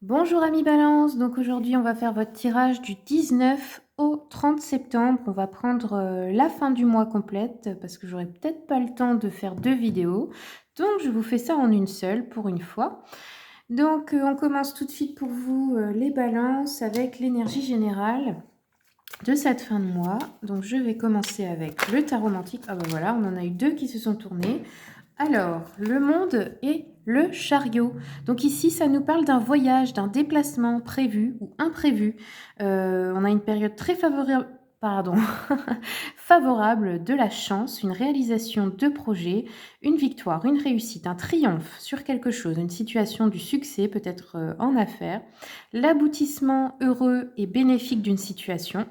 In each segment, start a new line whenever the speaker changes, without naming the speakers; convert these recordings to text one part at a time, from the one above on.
Bonjour amis Balance, donc aujourd'hui on va faire votre tirage du 19 au 30 septembre. On va prendre la fin du mois complète parce que j'aurai peut-être pas le temps de faire 2 vidéos. Donc je vous fais ça en une seule pour une fois. Donc on commence tout de suite pour vous les balances avec l'énergie générale de cette fin de mois. Donc je vais commencer avec le tarot romantique. Ah ben voilà, on en a eu 2 qui se sont tournés. Alors, le monde et le chariot. Donc ici, ça nous parle d'un voyage, d'un déplacement prévu ou imprévu. On a une période très favorable, pardon, favorable de la chance, une réalisation de projet, une victoire, une réussite, un triomphe sur quelque chose, une situation du succès, peut-être en affaires, l'aboutissement heureux et bénéfique d'une situation,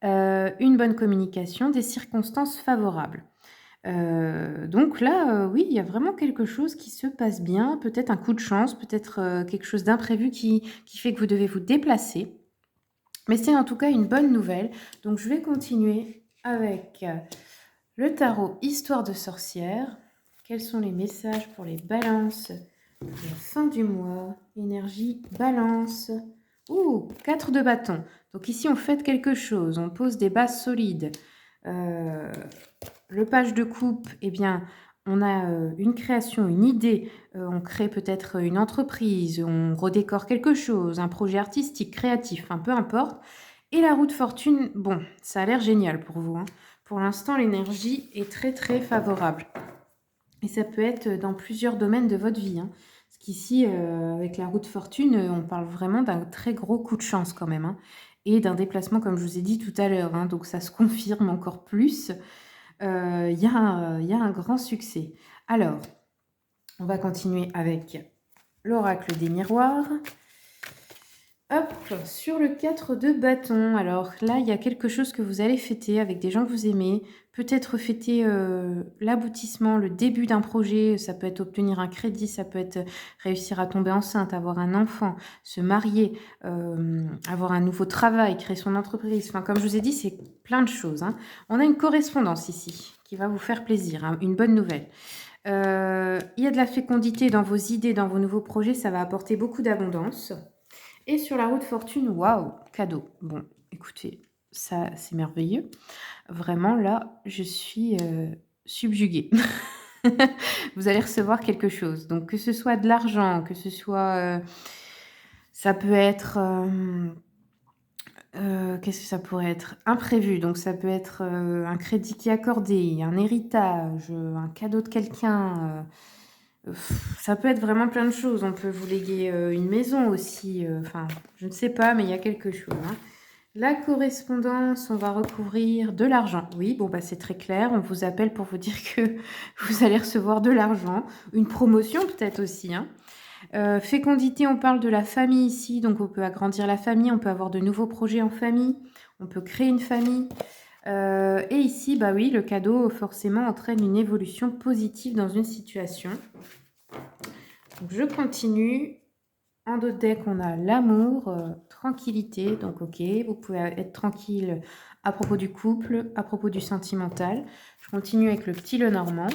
une bonne communication, des circonstances favorables. Donc là, oui, il y a vraiment quelque chose qui se passe bien, peut-être un coup de chance, peut-être, quelque chose d'imprévu qui fait que vous devez vous déplacer. Mais c'est en tout cas une bonne nouvelle. Donc je vais continuer avec, le tarot Histoire de sorcière. Quels sont les messages pour les balances pour la fin du mois? Énergie balance. Ouh! 4 de bâton. Donc ici on fête quelque chose, on pose des bases solides. Le page de coupe, eh bien, on a une création, une idée, on crée peut-être une entreprise, on redécore quelque chose, un projet artistique, créatif, enfin peu importe. Et la roue de fortune, bon, ça a l'air génial pour vous, hein. Pour l'instant, l'énergie est très très favorable. Et ça peut être dans plusieurs domaines de votre vie, hein. Parce qu'ici, avec la roue de fortune, on parle vraiment d'un très gros coup de chance quand même, hein. Et d'un déplacement, comme je vous ai dit tout à l'heure, hein, donc ça se confirme encore plus. Il y a un grand succès. Alors, on va continuer avec l'oracle des miroirs. Hop, sur le 4 de bâton. Alors là, il y a quelque chose que vous allez fêter avec des gens que vous aimez. Peut-être fêter l'aboutissement, le début d'un projet. Ça peut être obtenir un crédit, ça peut être réussir à tomber enceinte, avoir un enfant, se marier, avoir un nouveau travail, créer son entreprise. Enfin, comme je vous ai dit, c'est plein de choses, hein. On a une correspondance ici qui va vous faire plaisir, hein, une bonne nouvelle. Il y a de la fécondité dans vos idées, dans vos nouveaux projets. Ça va apporter beaucoup d'abondance. Et sur la roue de fortune, waouh, cadeau. Bon, écoutez, ça, c'est merveilleux. Vraiment, là, je suis subjuguée. Vous allez recevoir quelque chose. Donc, que ce soit de l'argent, que ce soit... ça peut être... qu'est-ce que ça pourrait être? Imprévu. Donc, ça peut être un crédit qui est accordé, un héritage, un cadeau de quelqu'un. Ça peut être vraiment plein de choses. On peut vous léguer une maison aussi. Enfin, je ne sais pas, mais il y a quelque chose, hein. La correspondance, on va recouvrir de l'argent. Oui, bon, bah, c'est très clair. On vous appelle pour vous dire que vous allez recevoir de l'argent. Une promotion peut-être aussi, hein. Fécondité, on parle de la famille ici. Donc, on peut agrandir la famille. On peut avoir de nouveaux projets en famille. On peut créer une famille. Et ici, bah oui, le cadeau forcément entraîne une évolution positive dans une situation. Donc, je continue. En dos de deck, on a l'amour, tranquillité. Donc, ok, vous pouvez être tranquille à propos du couple, à propos du sentimental. Je continue avec le petit Lenormand.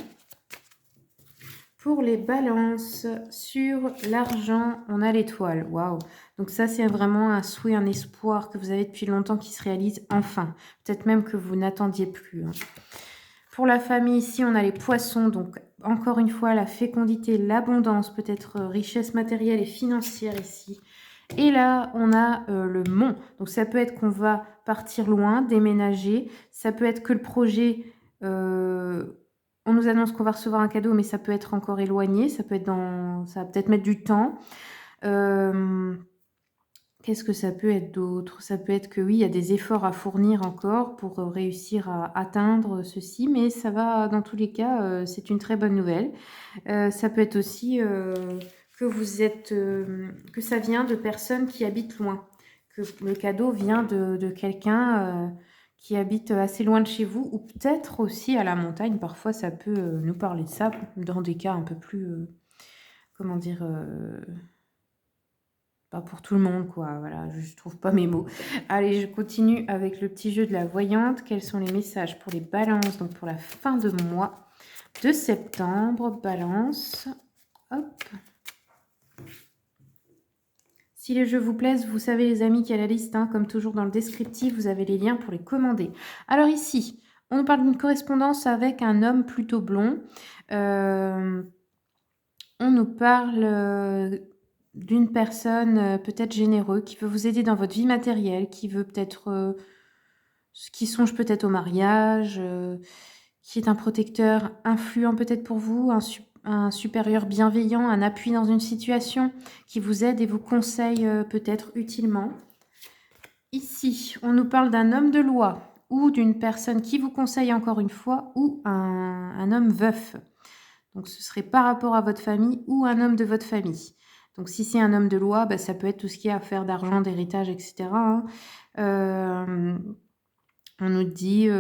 Pour les balances, sur l'argent, on a l'étoile. Waouh! Donc ça, c'est vraiment un souhait, un espoir que vous avez depuis longtemps qui se réalise enfin. Peut-être même que vous n'attendiez plus, hein. Pour la famille, ici, on a les poissons. Donc, encore une fois, la fécondité, l'abondance, peut-être richesse matérielle et financière ici. Et là, on a le mont. Donc, ça peut être qu'on va partir loin, déménager. Ça peut être que le projet... on nous annonce qu'on va recevoir un cadeau, mais ça peut être encore éloigné. Ça peut être ça va peut-être mettre du temps. Qu'est-ce que ça peut être d'autre? Ça peut être que oui, il y a des efforts à fournir encore pour réussir à atteindre ceci, mais ça va dans tous les cas, c'est une très bonne nouvelle. Ça peut être aussi que vous êtes, que ça vient de personnes qui habitent loin, que le cadeau vient de quelqu'un qui habite assez loin de chez vous, ou peut-être aussi à la montagne. Parfois, ça peut nous parler de ça dans des cas un peu plus, comment dire, pas pour tout le monde, quoi. Voilà, je trouve pas mes mots. Allez, je continue avec le petit jeu de la voyante. Quels sont les messages pour les balances, donc pour la fin de mois de septembre? Balance. Hop. Si les jeux vous plaisent, vous savez les amis qu'il y a la liste, hein, comme toujours dans le descriptif, vous avez les liens pour les commander. Alors ici, on nous parle d'une correspondance avec un homme plutôt blond. On nous parle d'une personne peut-être généreuse qui veut vous aider dans votre vie matérielle, qui veut peut-être, qui songe peut-être au mariage, qui est un protecteur influent peut-être pour vous, un supérieur bienveillant, un appui dans une situation, qui vous aide et vous conseille peut-être utilement. Ici, on nous parle d'un homme de loi ou d'une personne qui vous conseille encore une fois, ou un homme veuf. Donc ce serait par rapport à votre famille ou un homme de votre famille. Donc si c'est un homme de loi, bah, ça peut être tout ce qui est affaire d'argent, d'héritage, etc. hein. On nous dit,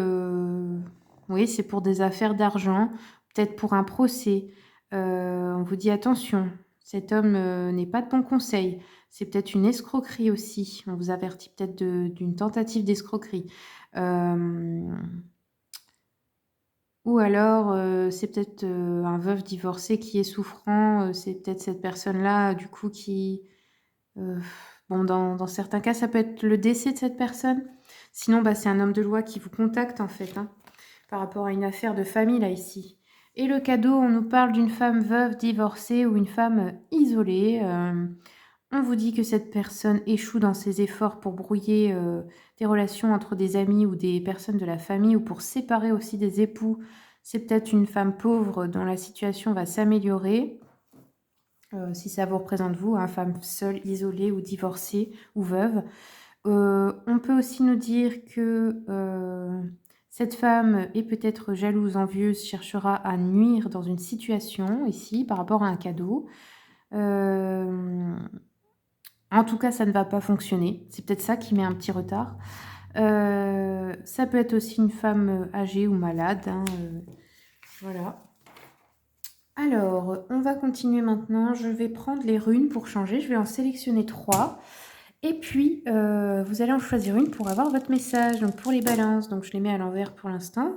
oui, c'est pour des affaires d'argent, peut-être pour un procès. On vous dit attention, cet homme n'est pas de bon conseil. C'est peut-être une escroquerie aussi. On vous avertit peut-être d'une tentative d'escroquerie. Ou alors, c'est peut-être un veuf divorcé qui est souffrant. C'est peut-être cette personne-là, du coup, qui... bon, dans certains cas, ça peut être le décès de cette personne. Sinon, bah, c'est un homme de loi qui vous contacte, en fait, hein, par rapport à une affaire de famille, là, ici. Et le cadeau, on nous parle d'une femme veuve divorcée ou une femme isolée. On vous dit que cette personne échoue dans ses efforts pour brouiller des relations entre des amis ou des personnes de la famille, ou pour séparer aussi des époux. C'est peut-être une femme pauvre dont la situation va s'améliorer. Si ça vous représente vous, hein, femme seule, isolée ou divorcée ou veuve. On peut aussi nous dire que cette femme est peut-être jalouse, envieuse, cherchera à nuire dans une situation ici par rapport à un cadeau. En tout cas, ça ne va pas fonctionner. C'est peut-être ça qui met un petit retard. Ça peut être aussi une femme âgée ou malade. hein, voilà. Alors, on va continuer maintenant. Je vais prendre les runes pour changer. Je vais en sélectionner 3. Et puis, vous allez en choisir une pour avoir votre message. Donc, pour les balances, donc je les mets à l'envers pour l'instant.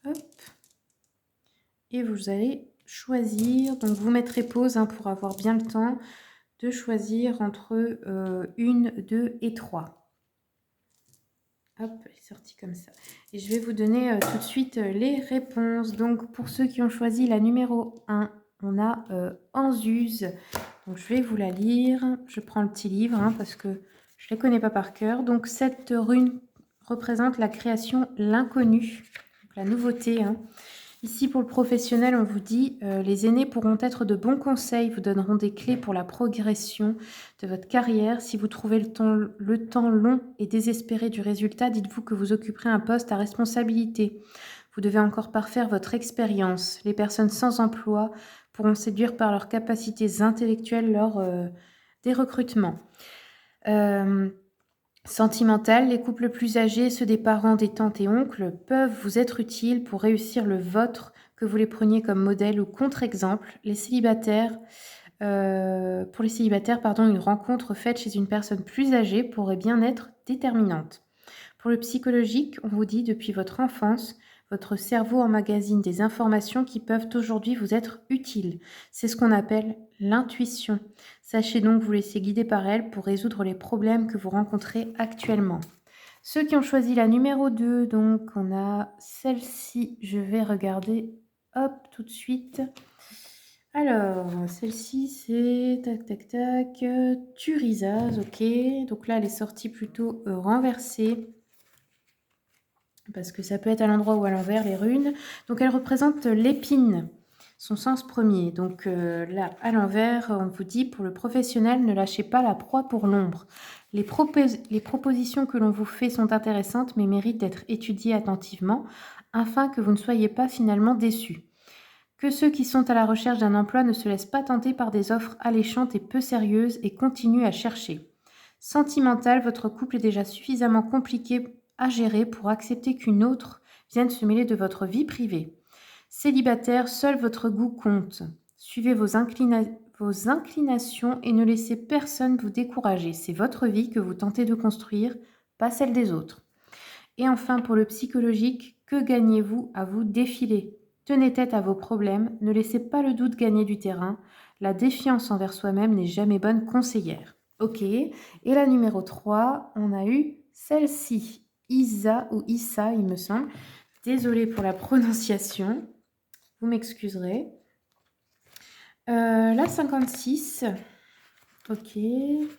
Hop. Et vous allez choisir. Donc, vous mettrez pause hein, pour avoir bien le temps de choisir entre 1, 2 et 3. Hop, elle est sortie comme ça. Et je vais vous donner tout de suite les réponses. Donc, pour ceux qui ont choisi la numéro 1, on a Anzuse. Donc, je vais vous la lire. Je prends le petit livre hein, parce que je ne les connais pas par cœur. Donc, cette rune représente la création, l'inconnu, la nouveauté. Hein. Ici, pour le professionnel, on vous dit les aînés pourront être de bons conseils, vous donneront des clés pour la progression de votre carrière. Si vous trouvez le temps long et désespéré du résultat, dites-vous que vous occuperez un poste à responsabilité. Vous devez encore parfaire votre expérience. Les personnes sans emploi pourront séduire par leurs capacités intellectuelles lors des recrutements. Sentimental, les couples plus âgés, ceux des parents, des tantes et oncles, peuvent vous être utiles pour réussir le vôtre, que vous les preniez comme modèle ou contre-exemple. Pour les célibataires, une rencontre faite chez une personne plus âgée pourrait bien être déterminante. Pour le psychologique, on vous dit depuis votre enfance, votre cerveau emmagasine des informations qui peuvent aujourd'hui vous être utiles. C'est ce qu'on appelle l'intuition. Sachez donc vous laisser guider par elle pour résoudre les problèmes que vous rencontrez actuellement. Ceux qui ont choisi la numéro 2, donc on a celle-ci, je vais regarder, hop, tout de suite. Alors, celle-ci c'est, Turisaz, ok. Donc là, elle est sortie plutôt renversée parce que ça peut être à l'endroit ou à l'envers, les runes. Donc, elle représente l'épine, son sens premier. Donc, là, à l'envers, on vous dit, pour le professionnel, ne lâchez pas la proie pour l'ombre. Les propositions que l'on vous fait sont intéressantes, mais méritent d'être étudiées attentivement, afin que vous ne soyez pas finalement déçus. Que ceux qui sont à la recherche d'un emploi ne se laissent pas tenter par des offres alléchantes et peu sérieuses et continuent à chercher. Sentimental, votre couple est déjà suffisamment compliqué à gérer pour accepter qu'une autre vienne se mêler de votre vie privée. Célibataire, seul votre goût compte. Suivez vos inclinations et ne laissez personne vous décourager. C'est votre vie que vous tentez de construire, pas celle des autres. Et enfin, pour le psychologique, que gagnez-vous à vous défiler ? Tenez tête à vos problèmes, ne laissez pas le doute gagner du terrain. La défiance envers soi-même n'est jamais bonne conseillère. OK. Et la numéro 3, on a eu celle-ci, Isa ou Issa, il me semble. Désolée pour la prononciation, vous m'excuserez. La 56, OK,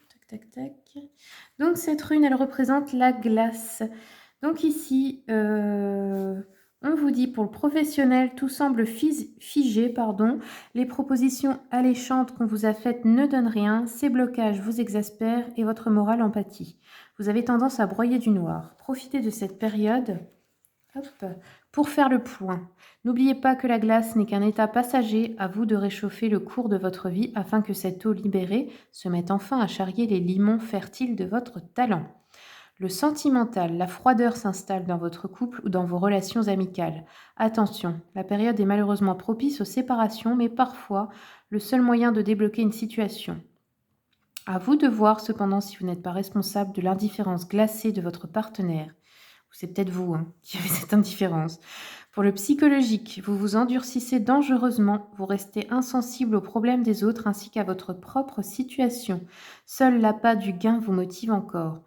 tac, tac, tac. Donc cette rune, elle représente la glace. Donc ici, on vous dit pour le professionnel, tout semble figé, pardon. Les propositions alléchantes qu'on vous a faites ne donnent rien. Ces blocages vous exaspèrent et votre morale en pâtit. Vous avez tendance à broyer du noir. Profitez de cette période, hop, pour faire le point. N'oubliez pas que la glace n'est qu'un état passager. À vous de réchauffer le cours de votre vie afin que cette eau libérée se mette enfin à charrier les limons fertiles de votre talent. Le sentimental, la froideur s'installe dans votre couple ou dans vos relations amicales. Attention, la période est malheureusement propice aux séparations, mais parfois le seul moyen de débloquer une situation. À vous de voir cependant si vous n'êtes pas responsable de l'indifférence glacée de votre partenaire. Ou c'est peut-être vous qui avez cette indifférence. Pour le psychologique, vous vous endurcissez dangereusement, vous restez insensible aux problèmes des autres ainsi qu'à votre propre situation. Seul l'appât du gain vous motive encore.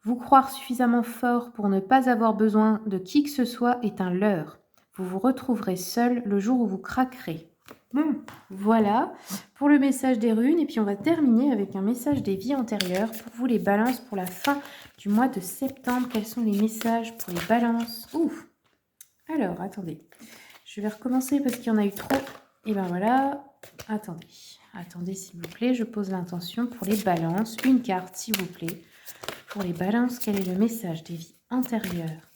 Vous croire suffisamment fort pour ne pas avoir besoin de qui que ce soit est un leurre. Vous vous retrouverez seul le jour où vous craquerez. Bon, voilà pour le message des runes. Et puis on va terminer avec un message des vies antérieures pour vous les balances pour la fin du mois de septembre. Quels sont les messages pour les balances? Ouf. Alors, attendez. Je vais recommencer parce qu'il y en a eu trop. Et ben voilà. Attendez. Attendez s'il vous plaît. Je pose l'intention pour les balances. Une carte s'il vous plaît. Pour les balances, quel est le message des vies antérieures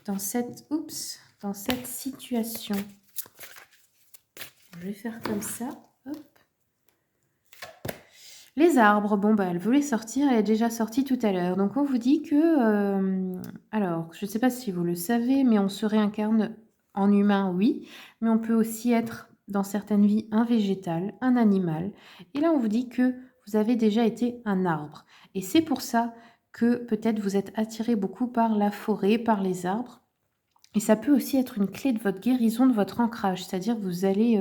dans cette situation? Je vais faire comme ça. Hop. Les arbres, bon, bah, elle voulait sortir, elle est déjà sortie tout à l'heure. Donc, on vous dit que... alors, je ne sais pas si vous le savez, mais on se réincarne en humain, oui. Mais on peut aussi être, dans certaines vies, un végétal, un animal. Et là, on vous dit que vous avez déjà été un arbre. Et c'est pour ça que peut-être vous êtes attiré beaucoup par la forêt, par les arbres. Et ça peut aussi être une clé de votre guérison, de votre ancrage. C'est-à-dire que vous allez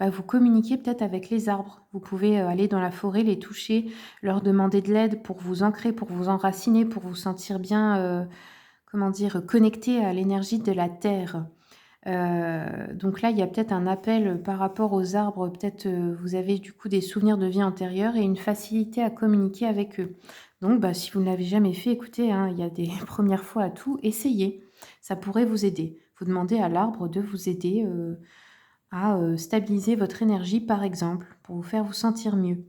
vous communiquer peut-être avec les arbres. Vous pouvez aller dans la forêt, les toucher, leur demander de l'aide pour vous ancrer, pour vous enraciner, pour vous sentir bien, connecté à l'énergie de la terre. Donc là, il y a peut-être un appel par rapport aux arbres. Peut-être vous avez du coup des souvenirs de vie antérieure et une facilité à communiquer avec eux. Donc, si vous ne l'avez jamais fait, écoutez, il y a des premières fois à tout. Essayez. Ça pourrait vous aider. Vous demandez à l'arbre de vous aider à stabiliser votre énergie, par exemple, pour vous faire vous sentir mieux.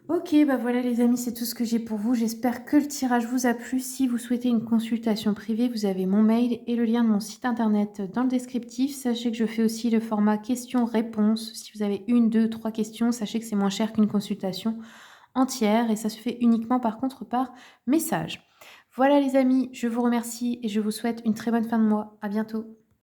Ok, voilà les amis, c'est tout ce que j'ai pour vous. J'espère que le tirage vous a plu. Si vous souhaitez une consultation privée, vous avez mon mail et le lien de mon site internet dans le descriptif. Sachez que je fais aussi le format questions-réponses. Si vous avez 1, 2, 3 questions, sachez que c'est moins cher qu'une consultation entière et ça se fait uniquement par contre par message. Voilà les amis, je vous remercie et je vous souhaite une très bonne fin de mois. À bientôt.